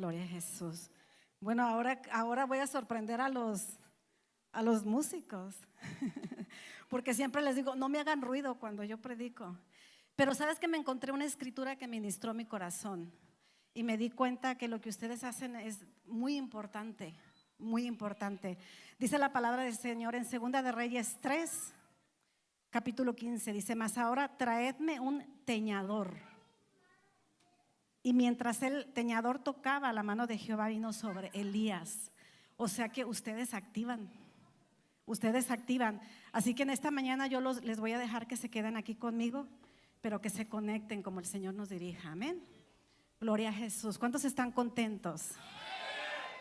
Gloria a Jesús. Bueno, ahora voy a sorprender a los músicos, porque siempre les digo, no me hagan ruido cuando yo predico. Pero sabes que me encontré una escritura que ministró mi corazón y me di cuenta que lo que ustedes hacen es muy importante, muy importante. Dice la palabra del Señor en Segunda de Reyes 3, capítulo 15, dice: mas ahora traedme un teñador. Y mientras el teñador tocaba, la mano de Jehová vino sobre Elías. O sea que ustedes activan. Así que en esta mañana yo les voy a dejar que se queden aquí conmigo, pero que se conecten como el Señor nos dirija. Amén. Gloria a Jesús. ¿Cuántos están contentos?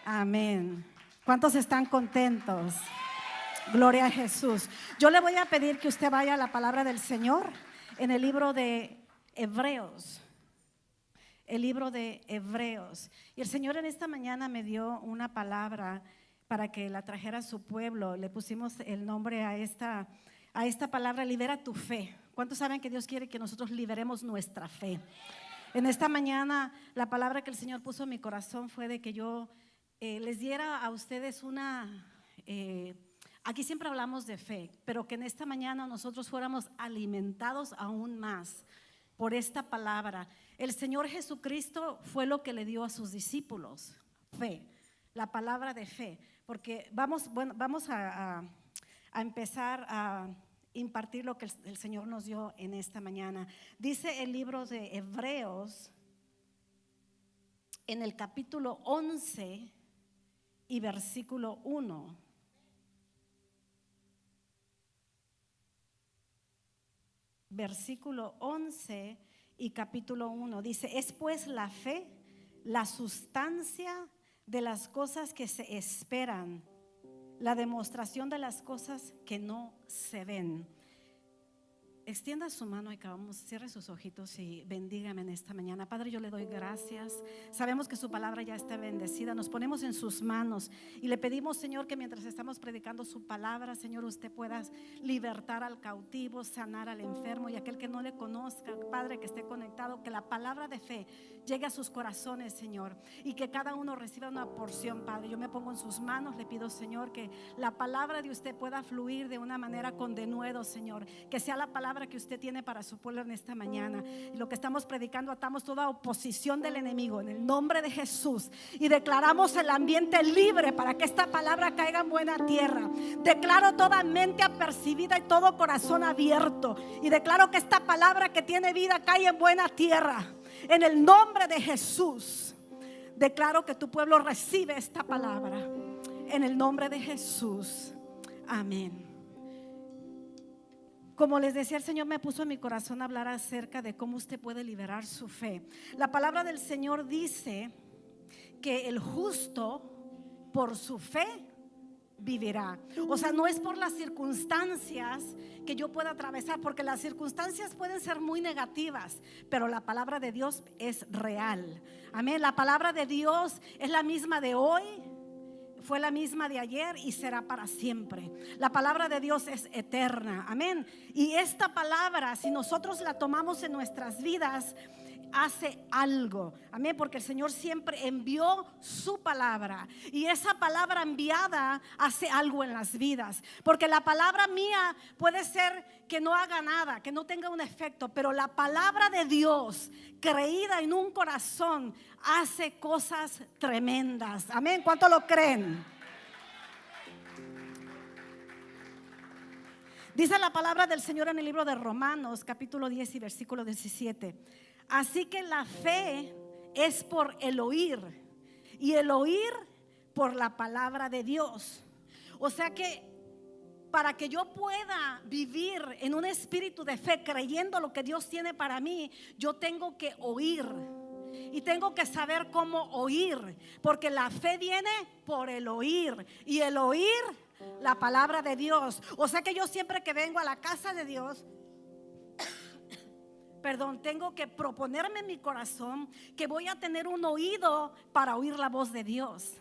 Amén. ¿Cuántos están contentos? Gloria a Jesús. Yo le voy a pedir que usted vaya a la palabra del Señor en el libro de Hebreos. El libro de Hebreos. Y el Señor en esta mañana me dio una palabra para que la trajera a su pueblo. Le pusimos el nombre a esta palabra: libera tu fe. ¿Cuántos saben que Dios quiere que nosotros liberemos nuestra fe? En esta mañana la palabra que el Señor puso en mi corazón fue de que yo les diera a ustedes aquí siempre hablamos de fe, pero que en esta mañana nosotros fuéramos alimentados aún más por esta palabra. El Señor Jesucristo fue lo que le dio a sus discípulos: fe, la palabra de fe. Porque vamos a empezar a impartir lo que el Señor nos dio en esta mañana. Dice el libro de Hebreos en el capítulo 11 y versículo 1. Versículo 11 y capítulo 1 dice: es pues la fe la sustancia de las cosas que se esperan, la demostración de las cosas que no se ven. Extienda su mano y cierre sus ojitos y bendígame en esta mañana. Padre, yo le doy gracias. Sabemos que su palabra ya está bendecida. Nos ponemos en sus manos y le pedimos, Señor, que mientras estamos predicando su palabra, Señor, usted pueda libertar al cautivo, sanar al enfermo y aquel que no le conozca, Padre, que esté conectado, que la palabra de fe llegue a sus corazones, Señor, y que cada uno reciba una porción, Padre. Yo me pongo en sus manos, le pido, Señor, que la palabra de usted pueda fluir de una manera con denuedo, Señor, que sea la palabra que usted tiene para su pueblo en esta mañana. Y lo que estamos predicando, atamos toda oposición del enemigo en el nombre de Jesús y declaramos el ambiente libre para que esta palabra caiga en buena tierra. Declaro toda mente apercibida y todo corazón abierto, y declaro que esta palabra que tiene vida cae en buena tierra en el nombre de Jesús. Declaro que tu pueblo recibe esta palabra en el nombre de Jesús. Amén. Como les decía, el Señor me puso en mi corazón hablar acerca de cómo usted puede liberar su fe. La palabra del Señor dice que el justo por su fe vivirá. O sea, no es por las circunstancias que yo pueda atravesar, porque las circunstancias pueden ser muy negativas, pero la palabra de Dios es real. Amén. La palabra de Dios es la misma de hoy, fue la misma de ayer y será para siempre. La palabra de Dios es eterna. Amén. Y esta palabra, si nosotros la tomamos en nuestras vidas, hace algo. Amén. Porque el Señor siempre envió su palabra, y esa palabra enviada hace algo en las vidas. Porque la palabra mía puede ser que no haga nada, que no tenga un efecto, pero la palabra de Dios creída en un corazón hace cosas tremendas. Amén. ¿Cuánto lo creen? Dice la palabra del Señor en el libro de Romanos capítulo 10 y versículo 17: así que la fe es por el oír, y el oír por la palabra de Dios. O sea que para que yo pueda vivir en un espíritu de fe, creyendo lo que Dios tiene para mí, yo tengo que oír. Y tengo que saber cómo oír, porque la fe viene por el oír, y el oír la palabra de Dios. O sea que yo siempre que vengo a la casa de Dios, tengo que proponerme en mi corazón que voy a tener un oído para oír la voz de Dios.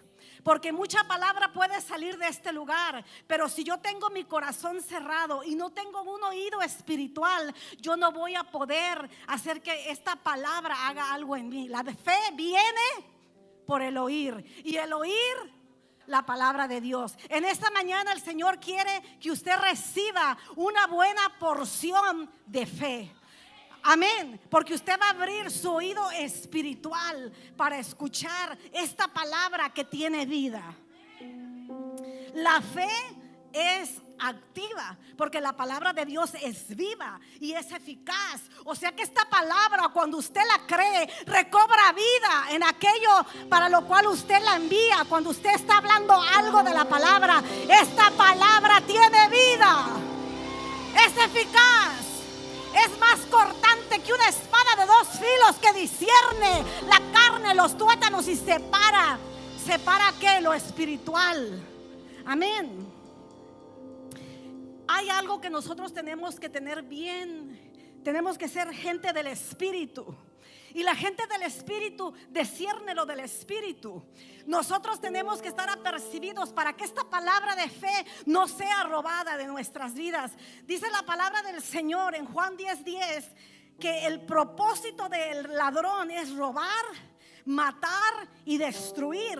Porque mucha palabra puede salir de este lugar, pero si yo tengo mi corazón cerrado y no tengo un oído espiritual, yo no voy a poder hacer que esta palabra haga algo en mí. La de fe viene por el oír, y el oír la palabra de Dios. En esta mañana el Señor quiere que usted reciba una buena porción de fe. Amén, porque usted va a abrir su oído espiritual para escuchar esta palabra que tiene vida. La fe es activa, porque la palabra de Dios es viva y es eficaz. O sea que esta palabra, cuando usted la cree, recobra vida en aquello para lo cual usted la envía. Cuando usted está hablando algo de la palabra, esta palabra tiene vida, es eficaz, es más cortante que una espada de dos filos, que discierne la carne, los tuétanos, y separa ¿qué? Lo espiritual. Amén. Hay algo que nosotros tenemos que tener bien. Tenemos que ser gente del Espíritu. Y la gente del Espíritu discierne lo del Espíritu. Nosotros tenemos que estar apercibidos para que esta palabra de fe no sea robada de nuestras vidas. Dice la palabra del Señor en Juan 10:10 que el propósito del ladrón es robar, matar y destruir.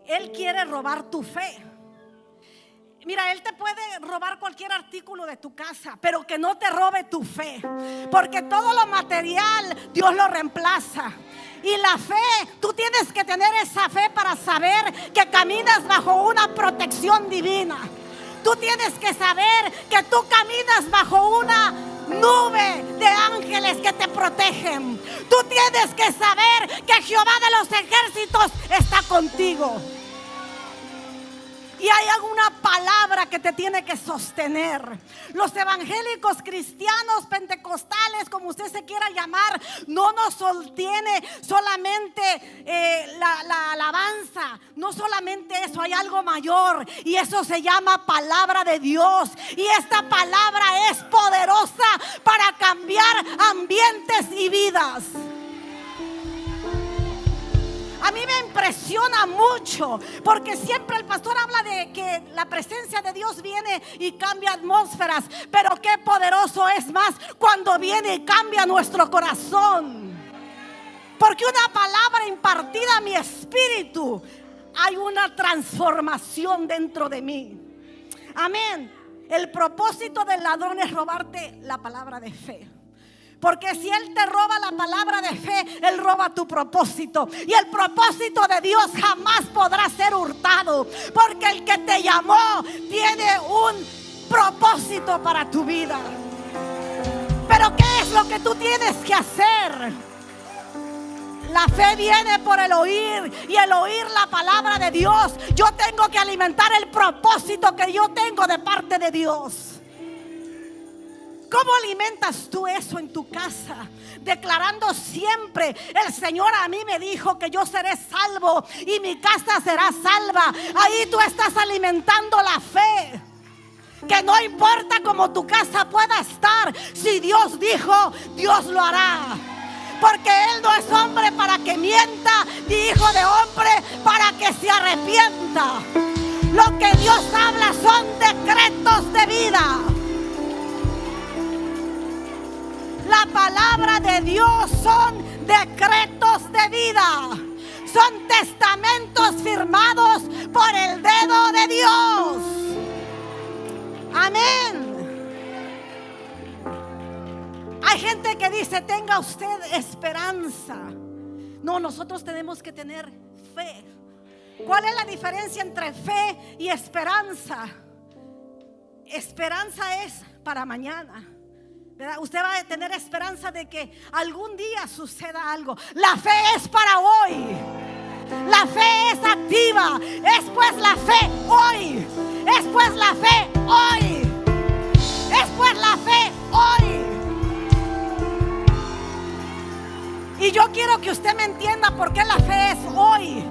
Él quiere robar tu fe. Mira, él te puede robar cualquier artículo de tu casa, pero que no te robe tu fe, porque todo lo material Dios lo reemplaza. Y la fe, tú tienes que tener esa fe para saber que caminas bajo una protección divina. Tú tienes que saber que tú caminas bajo una nube de ángeles que te protegen. Tú tienes que saber que Jehová de los ejércitos está contigo. Y hay alguna palabra que te tiene que sostener. Los evangélicos, cristianos, pentecostales, como usted se quiera llamar, no nos sostiene solamente la alabanza. No solamente eso, hay algo mayor, y eso se llama palabra de Dios. Y esta palabra es poderosa para cambiar ambientes y vidas. A mí me impresiona mucho, porque siempre el pastor habla de que la presencia de Dios viene y cambia atmósferas, pero qué poderoso es más cuando viene y cambia nuestro corazón. Porque una palabra impartida a mi espíritu, hay una transformación dentro de mí. Amén. El propósito del ladrón es robarte la palabra de fe. Porque si él te roba la palabra de fe, él roba tu propósito. Y el propósito de Dios jamás podrá ser hurtado, porque el que te llamó tiene un propósito para tu vida. Pero ¿qué es lo que tú tienes que hacer? La fe viene por el oír, y el oír la palabra de Dios. Yo tengo que alimentar el propósito que yo tengo de parte de Dios. ¿Cómo alimentas tú eso en tu casa? Declarando siempre: el Señor a mí me dijo que yo seré salvo y mi casa será salva. Ahí tú estás alimentando la fe. Que no importa cómo tu casa pueda estar, si Dios dijo, Dios lo hará. Porque Él no es hombre para que mienta, ni hijo de hombre para que se arrepienta. Lo que Dios habla son decretos de vida. La palabra de Dios son decretos de vida. Son testamentos firmados por el dedo de Dios. Amén. Hay gente que dice: tenga usted esperanza. No, nosotros tenemos que tener fe. ¿Cuál es la diferencia entre fe y esperanza? Esperanza es para mañana. Usted va a tener esperanza de que algún día suceda algo. La fe es para hoy. La fe es activa. Es pues la fe hoy. Es pues la fe hoy. Es pues la fe hoy. Y yo quiero que usted me entienda por qué la fe es hoy.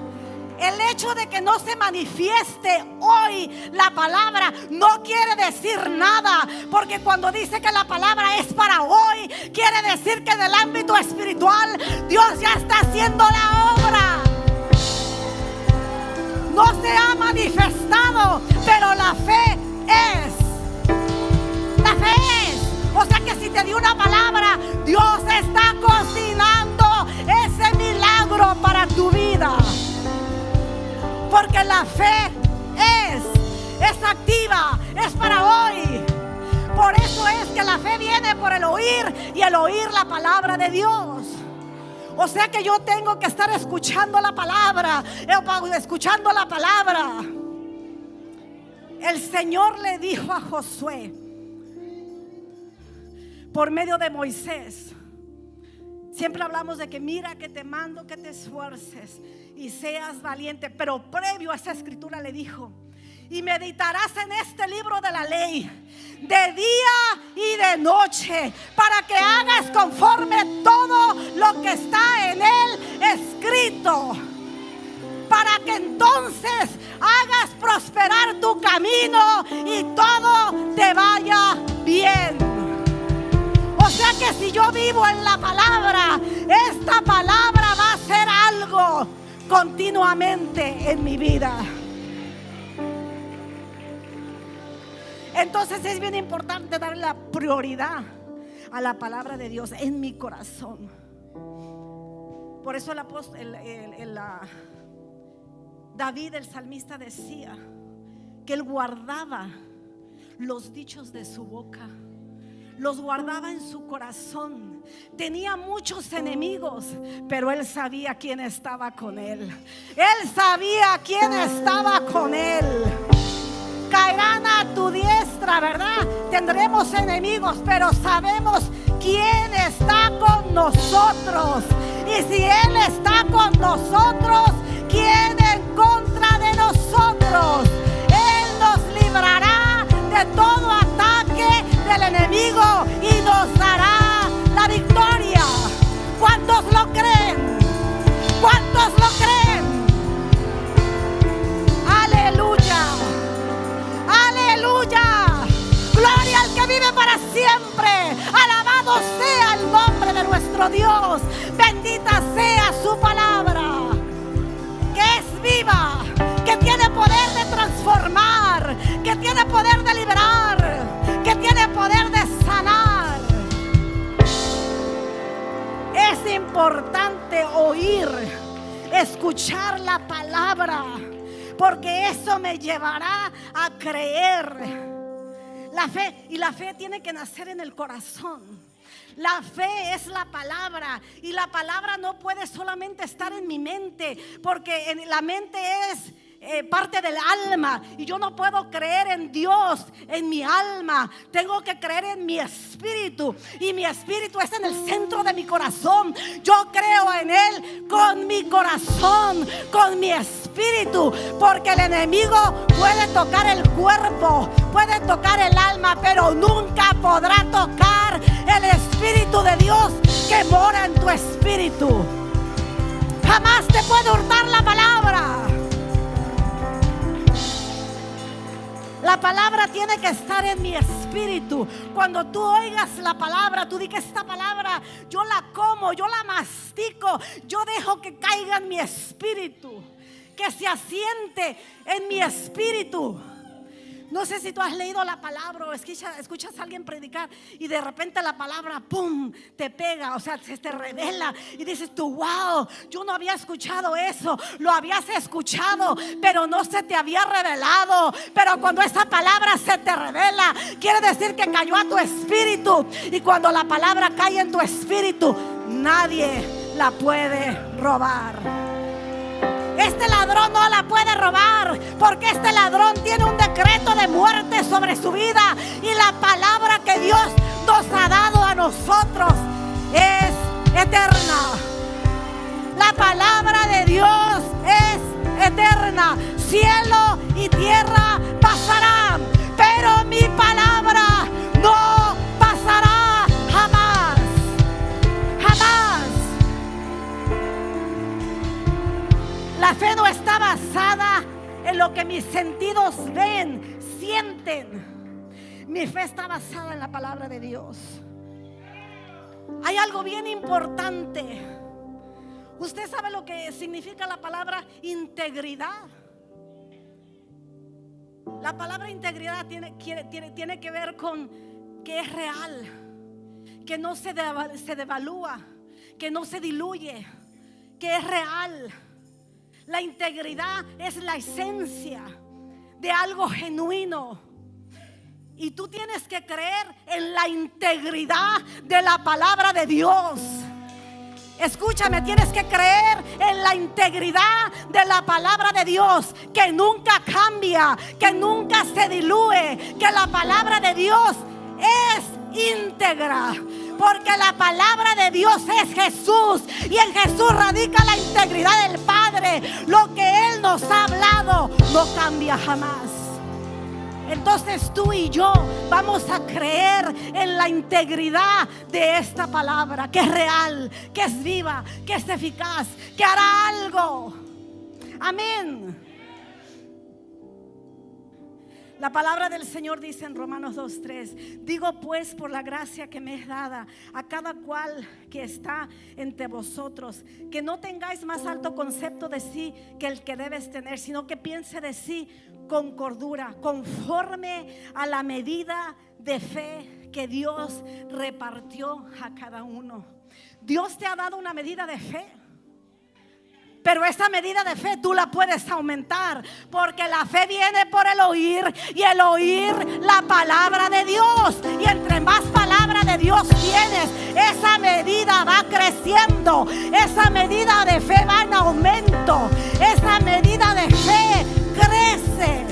El hecho de que no se manifieste hoy la palabra no quiere decir nada, porque cuando dice que la palabra es para hoy, quiere decir que en el ámbito espiritual Dios ya está haciendo la obra. No se ha manifestado, pero la fe es. La fe es. O sea que si te dio una palabra, Dios está cocinando ese milagro para tu vida. porque la fe es activa, es para hoy. Por eso es que la fe viene por el oír y el oír la palabra de Dios. O sea que yo tengo que estar escuchando la palabra, escuchando la palabra. El Señor le dijo a Josué por medio de Moisés. Siempre hablamos de que mira que te mando que te esfuerces y seas valiente, pero previo a esa escritura le dijo: y meditarás en este libro de la ley de día y de noche, para que hagas conforme todo lo que está en él escrito, para que entonces hagas prosperar tu camino y todo te vaya bien. O sea que si yo vivo en la palabra, esta palabra va a hacer algo continuamente en mi vida. Entonces es bien importante darle la prioridad a la palabra de Dios en mi corazón. Por eso el apóstol, David, el salmista, decía que él guardaba los dichos de su boca, los guardaba en su corazón. Tenía muchos enemigos, pero él sabía quién estaba con él. Él sabía quién estaba con él. Caerán a tu diestra, ¿verdad? Tendremos enemigos, pero sabemos quién está con nosotros. Y si Él está con nosotros, ¿quién en contra de nosotros? Él nos librará de todo ataque del enemigo y nos dará la victoria. ¿Cuántos lo creen? ¿Cuántos lo creen? Aleluya. Aleluya. Gloria al que vive para siempre. Alabado sea el nombre de nuestro Dios. Bendita sea su palabra, que es viva, que tiene poder de transformar, que tiene poder de liberar, que tiene poder de sanar. Es importante oír, escuchar la palabra, porque eso me llevará a creer. La fe, y la fe tiene que nacer en el corazón. La fe es la palabra, y la palabra no puede solamente estar en mi mente, porque la mente es parte del alma, y yo no puedo creer en Dios en mi alma. Tengo que creer en mi espíritu, y mi espíritu está en el centro de mi corazón. Yo creo en Él con mi corazón, con mi espíritu, porque el enemigo puede tocar el cuerpo, puede tocar el alma, pero nunca podrá tocar el Espíritu de Dios que mora en tu espíritu. Jamás te puede hurtar la palabra. La palabra tiene que estar en mi espíritu. Cuando tú oigas la palabra, tú di que esta palabra yo la como, yo la mastico, yo dejo que caiga en mi espíritu, que se asiente en mi espíritu. No sé si tú has leído la palabra o escuchas a alguien predicar y de repente la palabra ¡pum! Te pega, o sea, se te revela y dices tú: wow, yo no había escuchado eso. Lo habías escuchado, pero no se te había revelado. Pero cuando esa palabra se te revela, quiere decir que cayó a tu espíritu. Y cuando la palabra cae en tu espíritu, nadie la puede robar. Este ladrón no la puede robar, porque este ladrón tiene un decreto de muerte sobre su vida, y la palabra que Dios nos ha dado a nosotros es eterna. La palabra de Dios es eterna. Cielo y tierra pasarán, pero mi palabra no pasará jamás. Jamás. La fe no está basada en lo que mis sentidos ven, sienten. Mi fe está basada en la palabra de Dios. Hay algo bien importante. ¿Usted sabe lo que significa la palabra integridad? La palabra integridad tiene que ver con que es real, que no se devalúa, que no se diluye, que es real. La integridad es la esencia de algo genuino. Y tú tienes que creer en la integridad de la palabra de Dios. Escúchame, tienes que creer en la integridad de la palabra de Dios, que nunca cambia, que nunca se diluye, que la palabra de Dios es íntegra. Porque la palabra de Dios es Jesús, y en Jesús radica la integridad del Padre. Lo que Él nos ha hablado no cambia jamás. Entonces tú y yo vamos a creer en la integridad de esta palabra, que es real, que es viva, que es eficaz, que hará algo. Amén. La palabra del Señor dice en Romanos 2:3: digo pues, por la gracia que me es dada, a cada cual que está entre vosotros, que no tengáis más alto concepto de sí que el que debes tener, sino que piense de sí con cordura, conforme a la medida de fe que Dios repartió a cada uno. Dios te ha dado una medida de fe, pero esa medida de fe tú la puedes aumentar, porque la fe viene por el oír, y el oír la palabra de Dios. Y entre más palabra de Dios tienes, esa medida va creciendo, esa medida de fe va en aumento, esa medida de fe crece.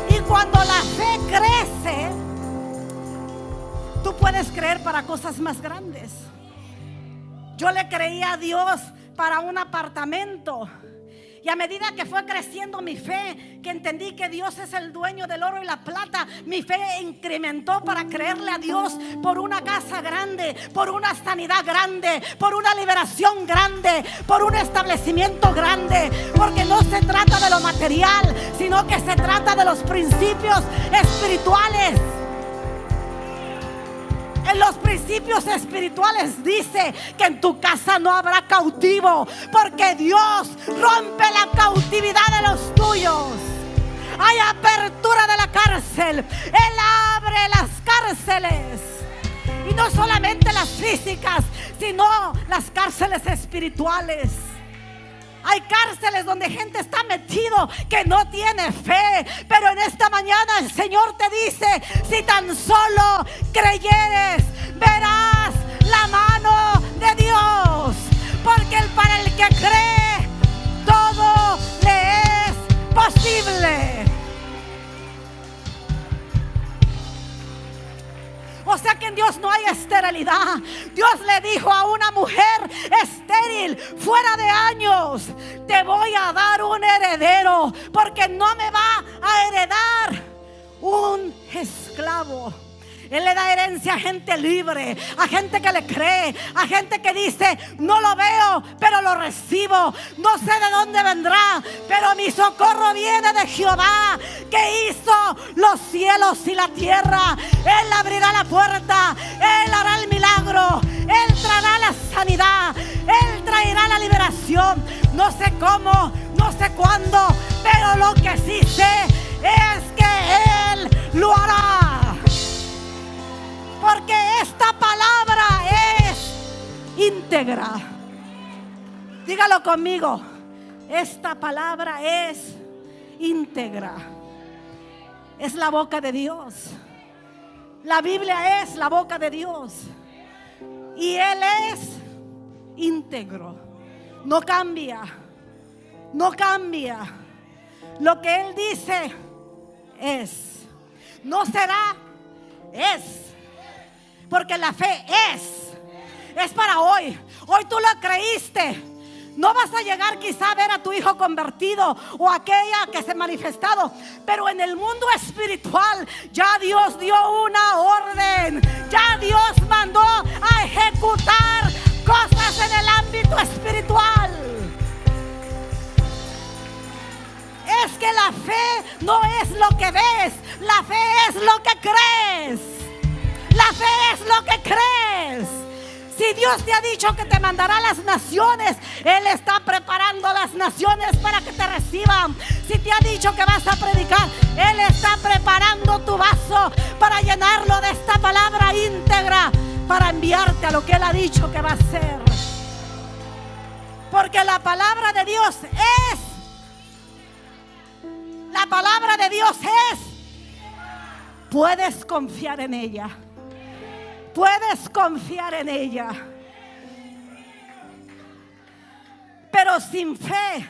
Y cuando la fe crece, tú puedes creer para cosas más grandes. Yo le creía a Dios para un apartamento, y a medida que fue creciendo mi fe, que entendí que Dios es el dueño del oro y la plata, mi fe incrementó para creerle a Dios por una casa grande, por una sanidad grande, por una liberación grande, por un establecimiento grande. Porque no se trata de lo material, sino que se trata de los principios espirituales. En los principios espirituales dice que en tu casa no habrá cautivo, porque Dios rompe la cautividad de los tuyos. Hay apertura de la cárcel. Él abre las cárceles, y no solamente las físicas, sino las cárceles espirituales. Hay cárceles donde gente está metido que no tiene fe, pero en esta mañana el Señor te dice: si tan solo creyeres, verás la mano de Dios. Porque para el que cree, todo le es posible. O sea que en Dios no hay esterilidad. Dios le dijo a una mujer estéril, fuera de años, te voy a dar un heredero, porque no me va a heredar un esclavo. Él le da herencia a gente libre, a gente que le cree, a gente que dice: no lo veo, pero lo recibo. No sé de dónde vendrá, pero mi socorro viene de Jehová, que hizo los cielos y la tierra. Él abrirá la puerta, Él hará el milagro, Él traerá la sanidad, Él traerá la liberación. No sé cómo, no sé cuándo, pero lo que sí sé es que Él lo hará. Porque esta palabra es íntegra. Dígalo conmigo: esta palabra es íntegra. Es la boca de Dios. La Biblia es la boca de Dios, y Él es íntegro. No cambia, no cambia. Lo que Él dice es. No será, es. Porque la fe es para hoy. Hoy tú lo creíste. No vas a llegar quizá a ver a tu hijo convertido o aquella que se ha manifestado, pero en el mundo espiritual ya Dios dio una orden. Ya Dios mandó a ejecutar cosas en el ámbito espiritual. Es que la fe no es lo que ves, la fe es lo que crees. La fe es lo que crees. Si Dios te ha dicho que te mandará a las naciones, Él está preparando a las naciones para que te reciban. Si te ha dicho que vas a predicar, Él está preparando tu vaso para llenarlo de esta palabra íntegra, para enviarte a lo que Él ha dicho que va a hacer. Porque la palabra de Dios es. La palabra de Dios es. Puedes confiar en ella. Puedes confiar en ella. Pero sin fe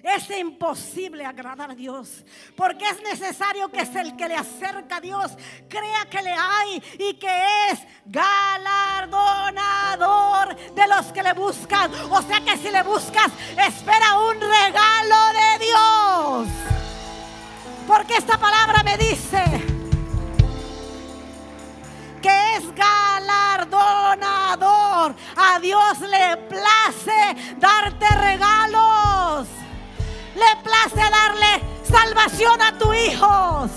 es imposible agradar a Dios, porque es necesario que es el que le acerca a Dios crea que le hay y que es galardonador de los que le buscan. O sea que si le buscas, espera un regalo de Dios, porque esta palabra me dice que es galardonador. A Dios le place darte regalos. Le place darle salvación a tus hijos,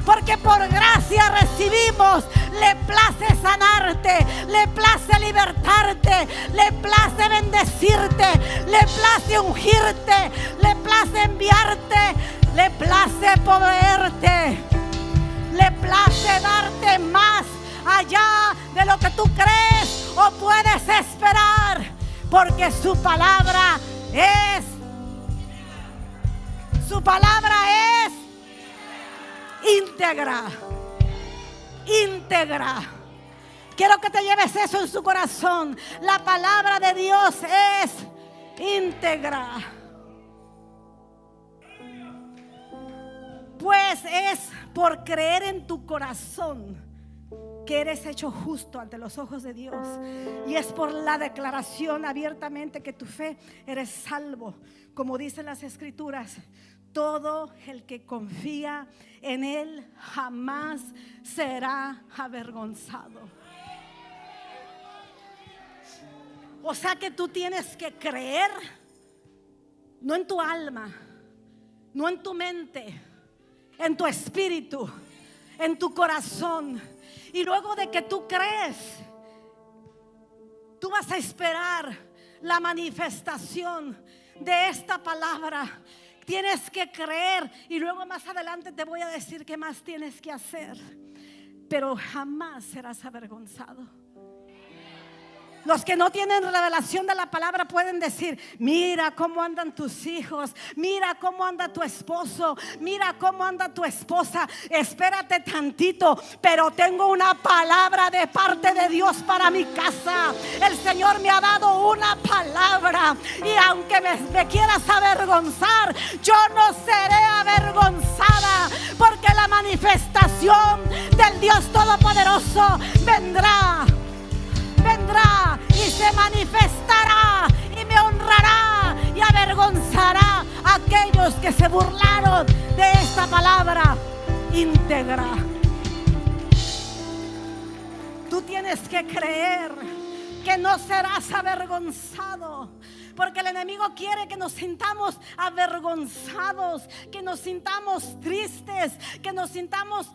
porque por gracia recibimos. Le place sanarte, le place libertarte, le place bendecirte, le place ungirte, le place enviarte, le place proveerte, le place darte más allá de lo que tú crees o puedes esperar, porque su palabra es. Su palabra es íntegra. Íntegra. Quiero que te lleves eso en su corazón. La palabra de Dios es íntegra. Pues es por creer en tu corazón que eres hecho justo ante los ojos de Dios, y es por la declaración abiertamente que tu fe eres salvo. Como dicen las escrituras, todo el que confía en Él jamás será avergonzado. O sea que tú tienes que creer, no en tu alma, no en tu mente, en tu espíritu, en tu corazón. Y luego de que tú crees, tú vas a esperar la manifestación de esta palabra. Tienes que creer, y luego más adelante te voy a decir qué más tienes que hacer. Pero jamás serás avergonzado. Los que no tienen revelación de la palabra pueden decir: mira cómo andan tus hijos, mira cómo anda tu esposo, mira cómo anda tu esposa. Espérate tantito, pero tengo una palabra de parte de Dios para mi casa. El Señor me ha dado una palabra, y aunque me quieras avergonzar, yo no seré avergonzada, porque la manifestación del Dios Todopoderoso vendrá y se manifestará y me honrará y avergonzará a aquellos que se burlaron de esta palabra íntegra. Tú tienes que creer que no serás avergonzado, porque el enemigo quiere que nos sintamos avergonzados, que nos sintamos tristes, que nos sintamos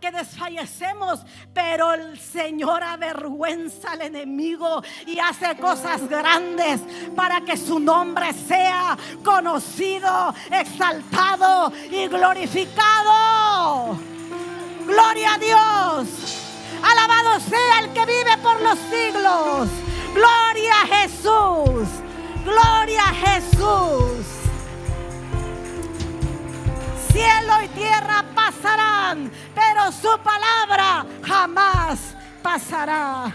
que desfallecemos. Pero el Señor avergüenza al enemigo y hace cosas grandes para que su nombre sea conocido, exaltado y glorificado. Gloria a Dios. Alabado sea el que vive por los siglos. Gloria a Jesús. Gloria a Jesús. Cielo y tierra pasarán, pero su palabra jamás pasará.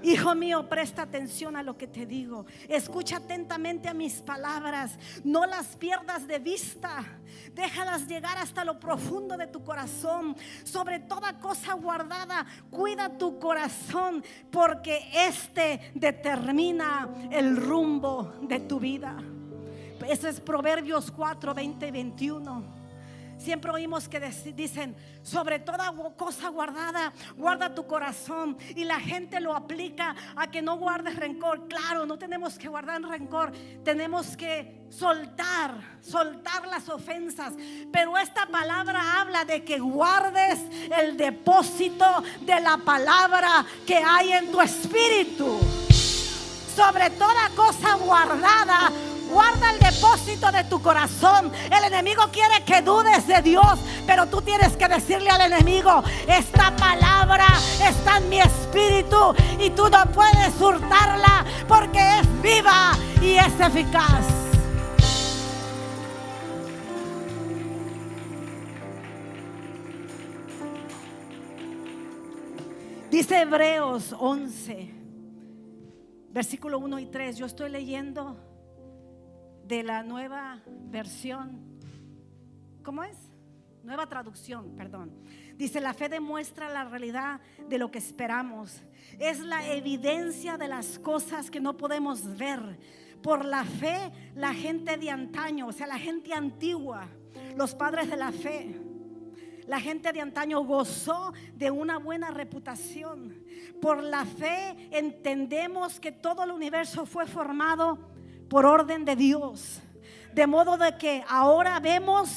Hijo mío, presta atención a lo que te digo. Escucha atentamente a mis palabras. No las pierdas de vista. Déjalas llegar hasta lo profundo de tu corazón. Sobre toda cosa guardada, cuida tu corazón, porque este determina el rumbo de tu vida. Eso es Proverbios 4, 20 y 21. Siempre oímos que dicen: sobre toda cosa guardada, guarda tu corazón. Y la gente lo aplica a que no guardes rencor. Claro, no tenemos que guardar rencor. Tenemos que soltar las ofensas. Pero esta palabra habla de que guardes el depósito de la palabra que hay en tu espíritu. Sobre toda cosa guardada, Guarda el depósito de tu corazón. El enemigo quiere que dudes de Dios, pero tú tienes que decirle al enemigo: esta palabra está en mi espíritu y tú no puedes hurtarla, porque es viva y es eficaz. Dice Hebreos 11, versículo 1 y 3. Yo estoy leyendo de la nueva versión. ¿Cómo es? Nueva traducción, perdón. Dice: la fe demuestra la realidad de lo que esperamos. Es la evidencia de las cosas que no podemos ver. Por la fe, la gente de antaño, o sea, la gente antigua, los padres de la fe, la gente de antaño gozó de una buena reputación. Por la fe entendemos que todo el universo fue formado por orden de Dios, de modo de que ahora vemos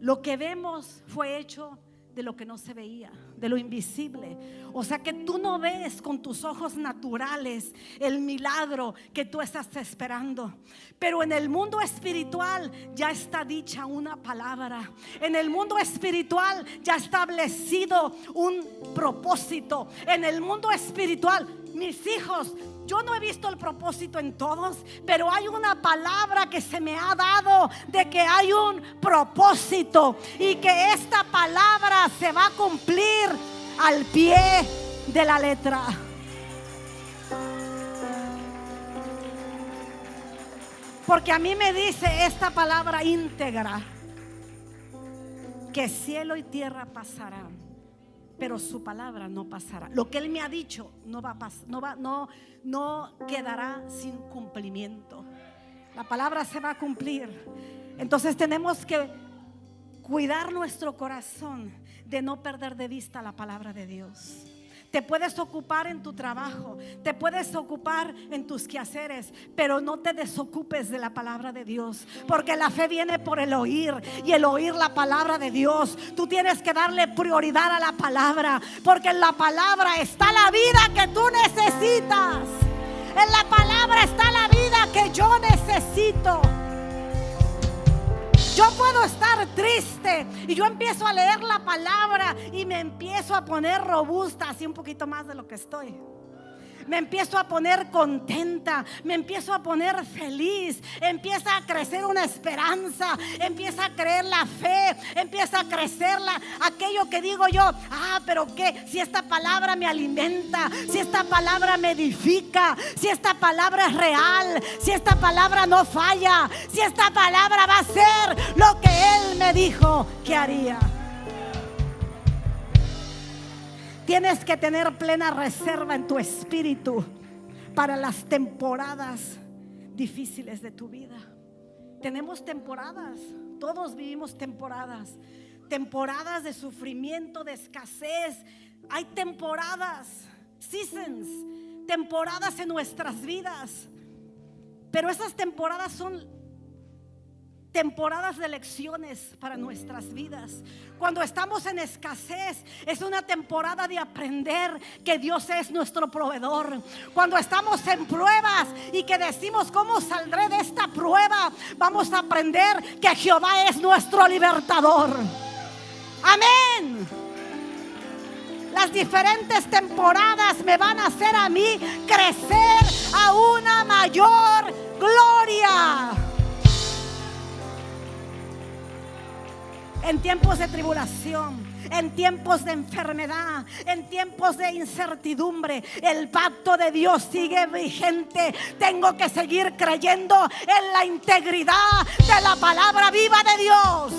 lo que vemos fue hecho de lo que no se veía, de lo invisible. O sea que tú no ves con tus ojos naturales el milagro que tú estás esperando, pero en el mundo espiritual ya está dicha una palabra. En el mundo espiritual ya establecido un propósito. En el mundo espiritual, mis hijos, yo no he visto el propósito en todos, pero hay una palabra que se me ha dado de que hay un propósito y que esta palabra se va a cumplir al pie de la letra. Porque a mí me dice esta palabra íntegra que cielo y tierra pasarán, pero su palabra no pasará. Lo que Él me ha dicho no va a pasar, no quedará sin cumplimiento. La palabra se va a cumplir. Entonces tenemos que cuidar nuestro corazón de no perder de vista la palabra de Dios. Te puedes ocupar en tu trabajo, te puedes ocupar en tus quehaceres, pero no te desocupes de la palabra de Dios, porque la fe viene por el oír, y el oír la palabra de Dios. Tú tienes que darle prioridad a la palabra, porque en la palabra está la vida que tú necesitas. En la palabra está la vida que yo necesito. Yo puedo estar triste y yo empiezo a leer la palabra y me empiezo a poner robusta, así un poquito más de lo que estoy. Me empiezo a poner contenta, me empiezo a poner feliz, empieza a crecer una esperanza, empieza a creer la fe, empieza a crecer aquello que digo yo: pero qué, si esta palabra me alimenta, si esta palabra me edifica, si esta palabra es real, si esta palabra no falla, si esta palabra va a ser lo que Él me dijo que haría. Tienes que tener plena reserva en tu espíritu para las temporadas difíciles de tu vida. Tenemos temporadas, todos vivimos temporadas de sufrimiento, de escasez. Hay temporadas, seasons, temporadas en nuestras vidas. Pero esas temporadas son temporadas de lecciones para nuestras vidas. Cuando estamos en escasez, es una temporada de aprender que Dios es nuestro proveedor. Cuando estamos en pruebas y que decimos: ¿cómo saldré de esta prueba?, vamos a aprender que Jehová es nuestro libertador. Amén. Las diferentes temporadas me van a hacer a mí crecer a una mayor gloria. En tiempos de tribulación, en tiempos de enfermedad, en tiempos de incertidumbre, el pacto de Dios sigue vigente. Tengo que seguir creyendo en la integridad de la palabra viva de Dios.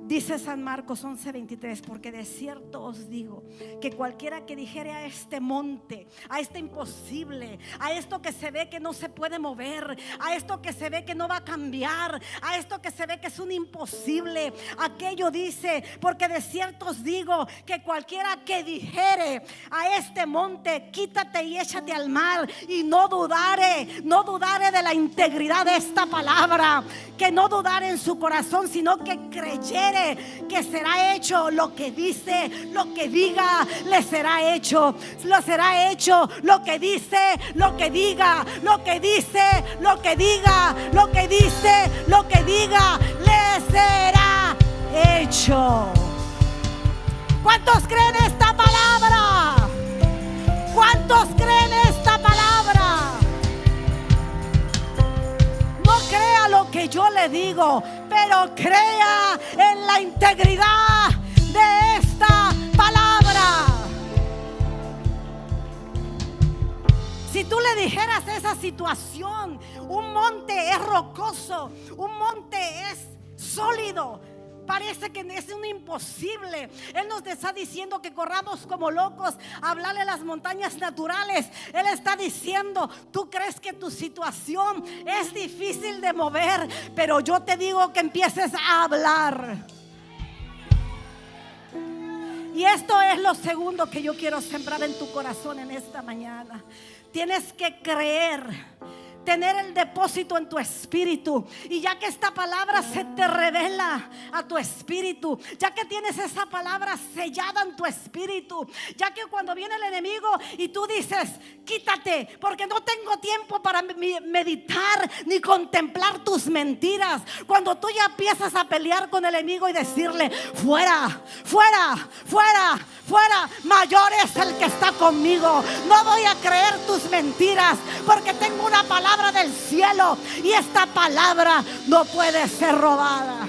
Dice San Marcos 11:23: porque de cierto os digo que cualquiera que dijere a este monte, a este imposible, a esto que se ve que no se puede mover, a esto que se ve que no va a cambiar, a esto que se ve que es un imposible, aquello dice, porque de cierto os digo que cualquiera que dijere a este monte: quítate y échate al mar, y no dudare de la integridad de esta palabra, que no dudare en su corazón, sino que creyere dice que será hecho lo que dice, lo que diga, le será hecho. Lo será hecho lo que dice, lo que diga, lo que dice, lo que diga, lo que dice, lo que diga, le será hecho. ¿Cuántos creen esta palabra? ¿Cuántos creen esta palabra? No crea lo que yo le digo, pero crea en la integridad de esta palabra. Si tú le dijeras esa situación, un monte es rocoso, un monte es sólido, parece que es un imposible. Él nos está diciendo que corramos como locos a hablarle a las montañas naturales. Él está diciendo: tú crees que tu situación es difícil de mover, pero yo te digo que empieces a hablar. Y esto es lo segundo que yo quiero sembrar en tu corazón en esta mañana. Tienes que creer, tener el depósito en tu espíritu. Y ya que esta palabra se te revela a tu espíritu, ya que tienes esa palabra sellada en tu espíritu, ya que cuando viene el enemigo y tú dices: quítate, porque no tengo tiempo para meditar ni contemplar tus mentiras. Cuando tú ya empiezas a pelear con el enemigo y decirle: fuera, fuera, fuera, fuera, mayor es el que está conmigo. No voy a creer tus mentiras, porque tengo una palabra del cielo y esta palabra no puede ser robada.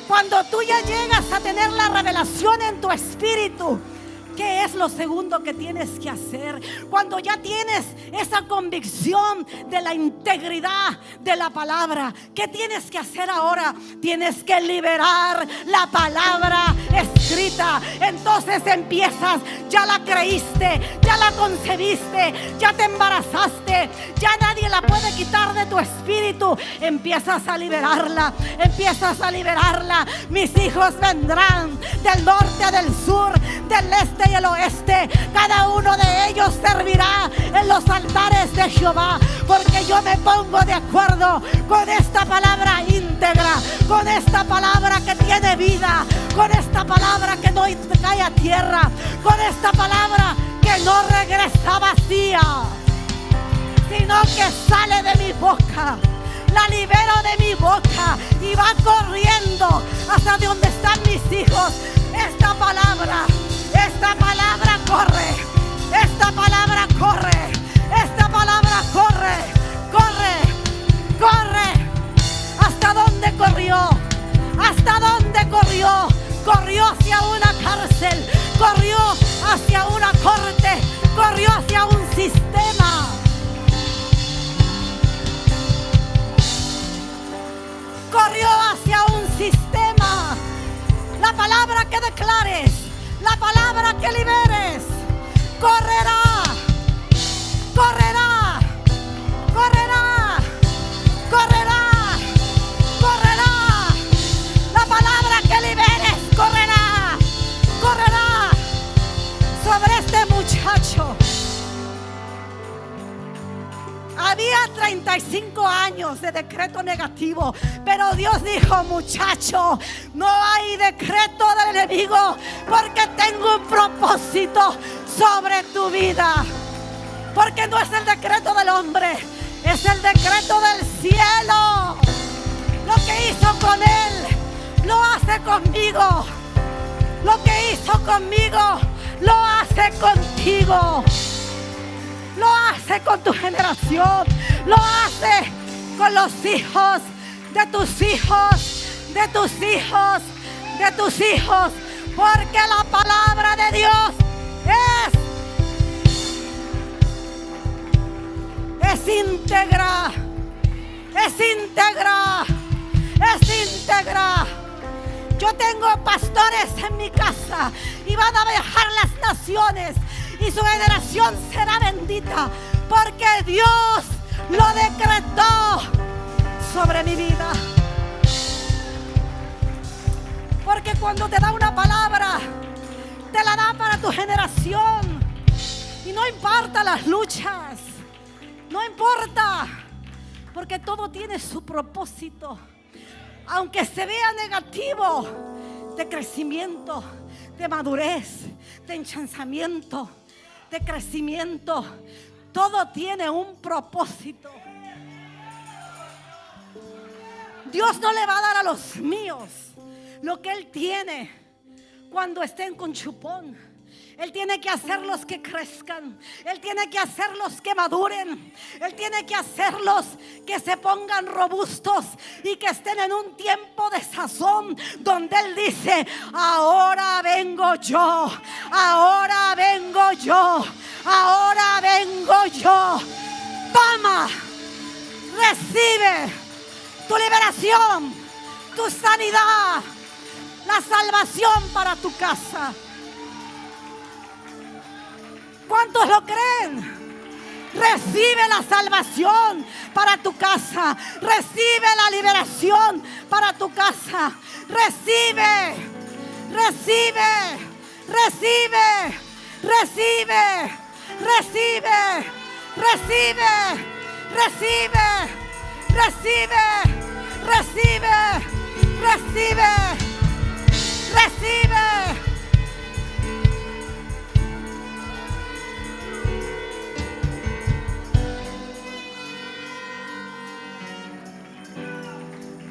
Cuando tú ya llegas a tener la revelación en tu espíritu, ¿qué es lo segundo que tienes que hacer? Cuando ya tienes esa convicción de la integridad de la palabra, ¿qué tienes que hacer ahora? Tienes que liberar la palabra escrita. Entonces empiezas, ya la creíste, ya la concebiste, ya te embarazaste, ya nadie la puede quitar de tu espíritu. Empiezas a liberarla, empiezas a liberarla. Mis hijos vendrán del norte, del sur, del este y el oeste. Cada uno de ellos servirá en los altares de Jehová, porque yo me pongo de acuerdo con esta palabra íntegra, con esta palabra que tiene vida, con esta palabra que no cae a tierra, con esta palabra que no regresa vacía, sino que sale de mi boca. La libero de mi boca y va corriendo hasta donde están mis hijos. Esta palabra corre, esta palabra corre, esta palabra corre, corre, corre. ¿Hasta dónde corrió? ¿Hasta dónde corrió? Corrió hacia una cárcel, corrió hacia una corte, corrió hacia un sistema. Corrió hacia un sistema. La palabra que declares, la palabra que liberes, correrá, correrá, correrá, correrá, correrá. La palabra que liberes correrá, correrá sobre este muchacho. Había 35 años de decreto negativo, pero Dios dijo: muchacho, no hay decreto del enemigo, porque tengo un propósito sobre tu vida. Porque no es el decreto del hombre, es el decreto del cielo. Lo que hizo con él, lo hace conmigo. Lo que hizo conmigo, lo hace contigo. Lo hace con tu generación. Lo hace con los hijos de tus hijos, de tus hijos, de tus hijos. Porque la palabra de Dios es íntegra, es íntegra, es íntegra. Yo tengo pastores en mi casa y van a viajar las naciones, y su generación será bendita, porque Dios lo decretó sobre mi vida. Porque cuando te da una palabra, te la da para tu generación. Y no importa las luchas, no importa, porque todo tiene su propósito. aunque se vea negativo, de crecimiento, de madurez, de ensanchamiento, de crecimiento. Todo tiene un propósito. Dios no le va a dar a los míos lo que Él tiene cuando estén con chupón. Él tiene que hacerlos que crezcan. Él tiene que hacerlos que maduren. Él tiene que hacerlos que se pongan robustos y que estén en un tiempo de sazón donde Él dice: ahora vengo yo, ahora vengo yo, ahora vengo yo. Toma, recibe tu liberación, tu sanidad, la salvación para tu casa. ¿Cuántos lo creen? Recibe la salvación para tu casa. Recibe la liberación para tu casa. Recibe, recibe, recibe, recibe, recibe, recibe, recibe, recibe, recibe, recibe, recibe.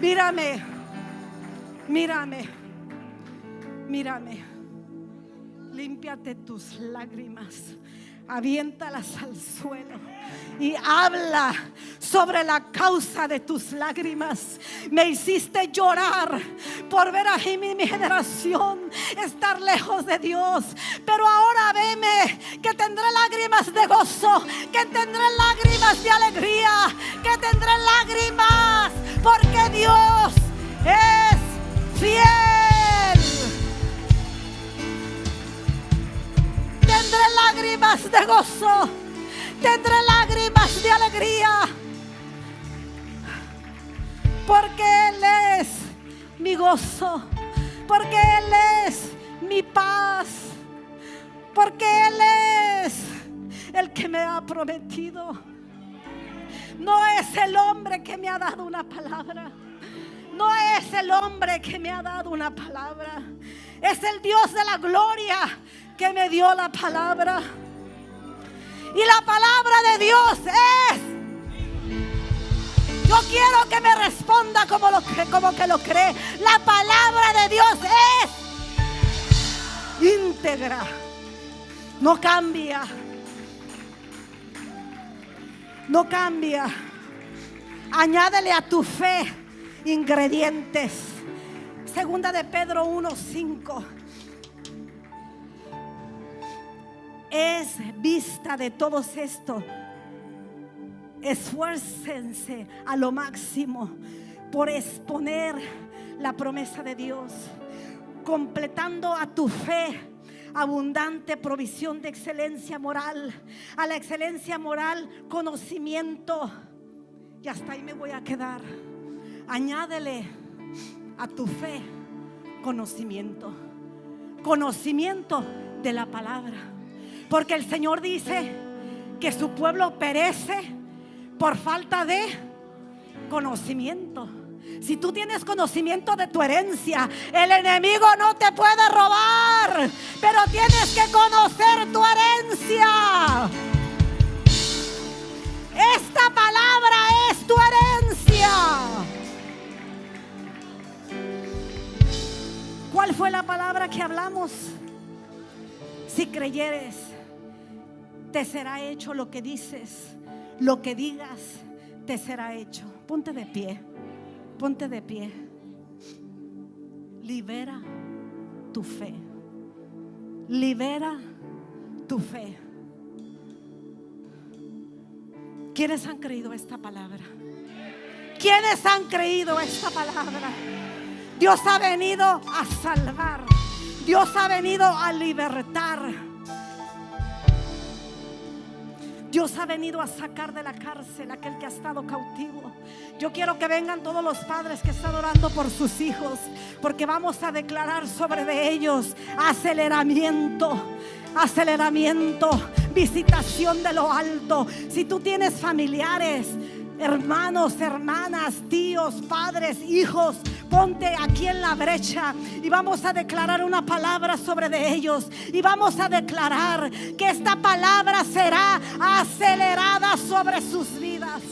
Mírame, mírame, mírame. Límpiate tus lágrimas, aviéntalas al suelo y habla sobre la causa de tus lágrimas. Me hiciste llorar por ver a mi generación estar lejos de Dios, pero ahora veme que tendré lágrimas de gozo, que tendré lágrimas de alegría, que tendré lágrimas, porque Dios es fiel. Tendré lágrimas de gozo, tendré lágrimas de alegría, porque Él es mi gozo, porque Él es mi paz, porque Él es el que me ha prometido. No es el hombre que me ha dado una palabra, no es el hombre que me ha dado una palabra, es el Dios de la gloria que me dio la palabra. Y la palabra de Dios es: yo quiero que me responda como que lo cree. La palabra de Dios es íntegra, no cambia, no cambia. Añádele a tu fe ingredientes. Segunda de Pedro 1:5. Es vista de todos estos. Esfuércense a lo máximo por exponer la promesa de Dios, completando a tu fe abundante provisión de excelencia moral. A la excelencia moral, conocimiento. Y hasta ahí me voy a quedar. Añádele a tu fe conocimiento. Conocimiento de la palabra. Porque el Señor dice que su pueblo perece por falta de conocimiento. Si tú tienes conocimiento de tu herencia, el enemigo no te puede robar, pero tienes que conocer tu herencia. Esta palabra es tu herencia. ¿Cuál fue la palabra que hablamos? Si creyeres, te será hecho lo que dices, lo que digas, te será hecho. Ponte de pie, ponte de pie. Libera tu fe, libera tu fe. ¿Quiénes han creído esta palabra? ¿Quiénes han creído esta palabra? Dios ha venido a salvar, Dios ha venido a libertar. Dios ha venido a sacar de la cárcel a aquel que ha estado cautivo. Yo quiero que vengan todos los padres que están orando por sus hijos, porque vamos a declarar sobre de ellos aceleramiento, aceleramiento, visitación de lo alto. Si tú tienes familiares, hermanos, hermanas, tíos, padres, hijos, ponte aquí en la brecha y vamos a declarar una palabra sobre de ellos. Y vamos a declarar que esta palabra será acelerada sobre sus vidas.